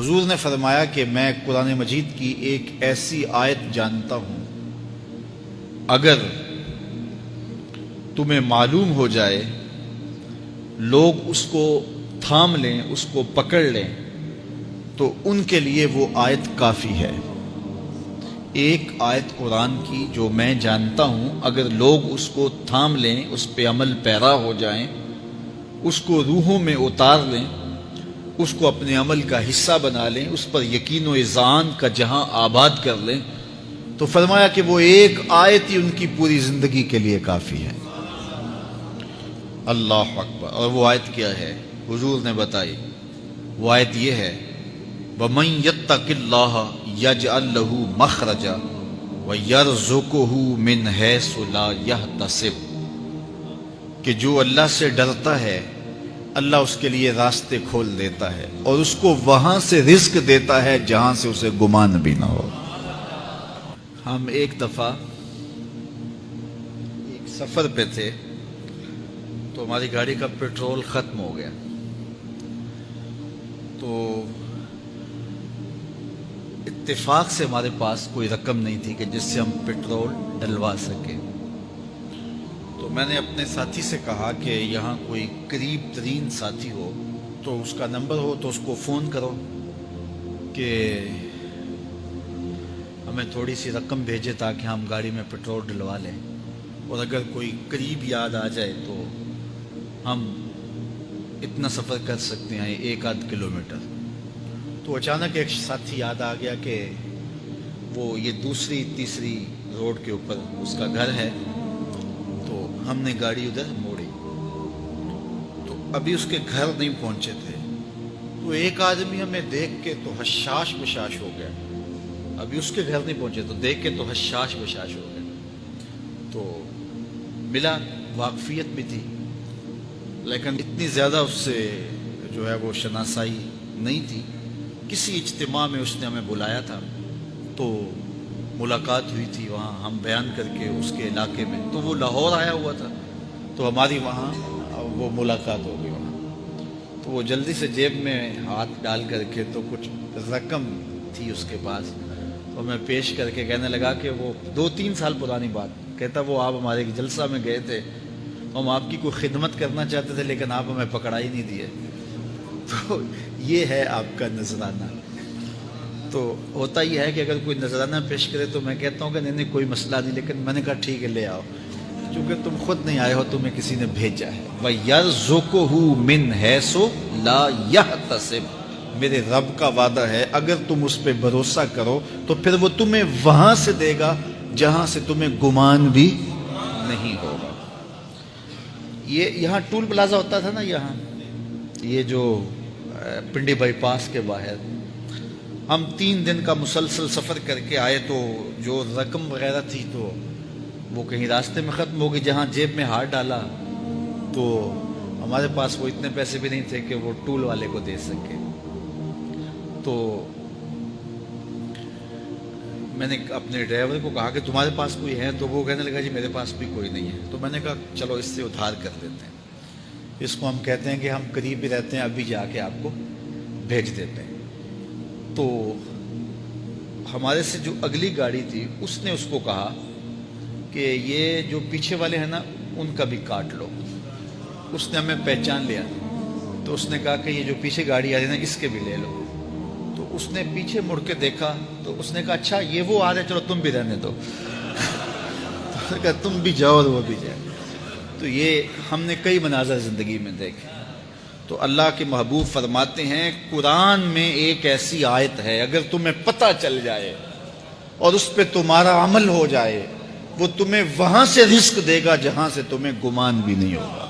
حضور نے فرمایا کہ میں قرآن مجید کی ایک ایسی آیت جانتا ہوں، اگر تمہیں معلوم ہو جائے، لوگ اس کو تھام لیں، اس کو پکڑ لیں، تو ان کے لیے وہ آیت کافی ہے۔ ایک آیت قرآن کی جو میں جانتا ہوں، اگر لوگ اس کو تھام لیں، اس پہ عمل پیرا ہو جائیں، اس کو روحوں میں اتار لیں، اس کو اپنے عمل کا حصہ بنا لیں، اس پر یقین و اذعان کا جہاں آباد کر لیں، تو فرمایا کہ وہ ایک آیت ہی ان کی پوری زندگی کے لیے کافی ہے۔ اللہ اکبر۔ اور وہ آیت کیا ہے؟ حضور نے بتائی، وہ آیت یہ ہے، وَمَن يَتَّقِ اللَّهَ يَجْعَل لَّهُ مَخْرَجًا وَيَرْزُقْهُ مِنْ حَيْثُ لَا يَحْتَسِبُ، کہ جو اللہ سے ڈرتا ہے اللہ اس کے لیے راستے کھول دیتا ہے اور اس کو وہاں سے رزق دیتا ہے جہاں سے اسے گمان بھی نہ ہو۔ ہم ایک دفعہ ایک سفر پہ تھے تو ہماری گاڑی کا پیٹرول ختم ہو گیا، تو اتفاق سے ہمارے پاس کوئی رقم نہیں تھی کہ جس سے ہم پیٹرول ڈلوا سکیں۔ تو میں نے اپنے ساتھی سے کہا کہ یہاں کوئی قریب ترین ساتھی ہو تو اس کا نمبر ہو تو اس کو فون کرو کہ ہمیں تھوڑی سی رقم بھیجے تاکہ ہم گاڑی میں پیٹرول ڈلوا لیں، اور اگر کوئی قریب یاد آ جائے تو ہم اتنا سفر کر سکتے ہیں، 1-8 کلومیٹر۔ تو اچانک ایک ساتھی یاد آ گیا کہ وہ یہ دوسری تیسری روڈ کے اوپر اس کا گھر ہے، تو ہم نے گاڑی ادھر موڑی، تو ابھی اس کے گھر نہیں پہنچے تھے، تو ایک آدمی ہمیں دیکھ کے تو حشاش بشاش ہو گیا، ابھی اس کے گھر نہیں پہنچے تو دیکھ کے تو حشاش بشاش ہو گیا۔ تو ملا، واقفیت بھی تھی، لیکن اتنی زیادہ اس سے جو ہے وہ شناسائی نہیں تھی۔ کسی اجتماع میں اس نے ہمیں بلایا تھا تو ملاقات ہوئی تھی وہاں، ہم بیان کر کے اس کے علاقے میں، تو وہ لاہور آیا ہوا تھا تو ہماری وہاں وہ ملاقات ہو گئی وہاں۔ تو وہ جلدی سے جیب میں ہاتھ ڈال کر کے تو کچھ رقم تھی اس کے پاس، تو میں پیش کر کے کہنے لگا کہ وہ 2-3 سال پرانی بات، کہتا وہ آپ ہمارے جلسہ میں گئے تھے، ہم آپ کی کوئی خدمت کرنا چاہتے تھے لیکن آپ ہمیں پکڑا ہی نہیں دیے۔ تو یہ ہے آپ کا نذرانہ۔ تو ہوتا یہ ہے کہ اگر کوئی نذرانہ پیش کرے تو میں کہتا ہوں کہ نہیں کوئی مسئلہ نہیں، لیکن میں نے کہا ٹھیک ہے لے آؤ، چونکہ تم خود نہیں آئے ہو، تمہیں کسی نے بھیجا ہے۔ وَيَرْزُقُهُ مِنْ حَيْثُ لَا يَحْتَسِبُ، میرے رب کا وعدہ ہے اگر تم اس پہ بھروسہ کرو تو پھر وہ تمہیں وہاں سے دے گا جہاں سے تمہیں گمان بھی نہیں ہوگا۔ یہ یہاں ٹول پلازا ہوتا تھا نا، یہاں یہ جو پنڈی بائی پاس کے باہر، ہم 3 دن کا مسلسل سفر کر کے آئے، تو جو رقم وغیرہ تھی تو وہ کہیں راستے میں ختم ہو گئی، جہاں جیب میں ہاتھ ڈالا تو ہمارے پاس وہ اتنے پیسے بھی نہیں تھے کہ وہ ٹول والے کو دے سکے۔ تو میں نے اپنے ڈرائیور کو کہا کہ تمہارے پاس کوئی ہے، تو وہ کہنے لگا جی میرے پاس بھی کوئی نہیں ہے۔ تو میں نے کہا چلو اس سے ادھار کر دیتے ہیں، اس کو ہم کہتے ہیں کہ ہم قریب ہی رہتے ہیں، ابھی جا کے آپ کو بھیج دیتے ہیں۔ تو ہمارے سے جو اگلی گاڑی تھی اس نے اس کو کہا کہ یہ جو پیچھے والے ہیں نا ان کا بھی کاٹ لو۔ اس نے ہمیں پہچان لیا، تو اس نے کہا کہ یہ جو پیچھے گاڑی آ رہی ہے نا اس کے بھی لے لو۔ تو اس نے پیچھے مڑ کے دیکھا تو اس نے کہا اچھا یہ وہ آ رہے، چلو تم بھی رہنے دو۔ تو اس نے کہا تم بھی جاؤ اور وہ بھی جائے۔ تو یہ ہم نے کئی مناظر زندگی میں دیکھے۔ تو اللہ کے محبوب فرماتے ہیں قرآن میں ایک ایسی آیت ہے، اگر تمہیں پتہ چل جائے اور اس پہ تمہارا عمل ہو جائے، وہ تمہیں وہاں سے رزق دے گا جہاں سے تمہیں گمان بھی نہیں ہوگا۔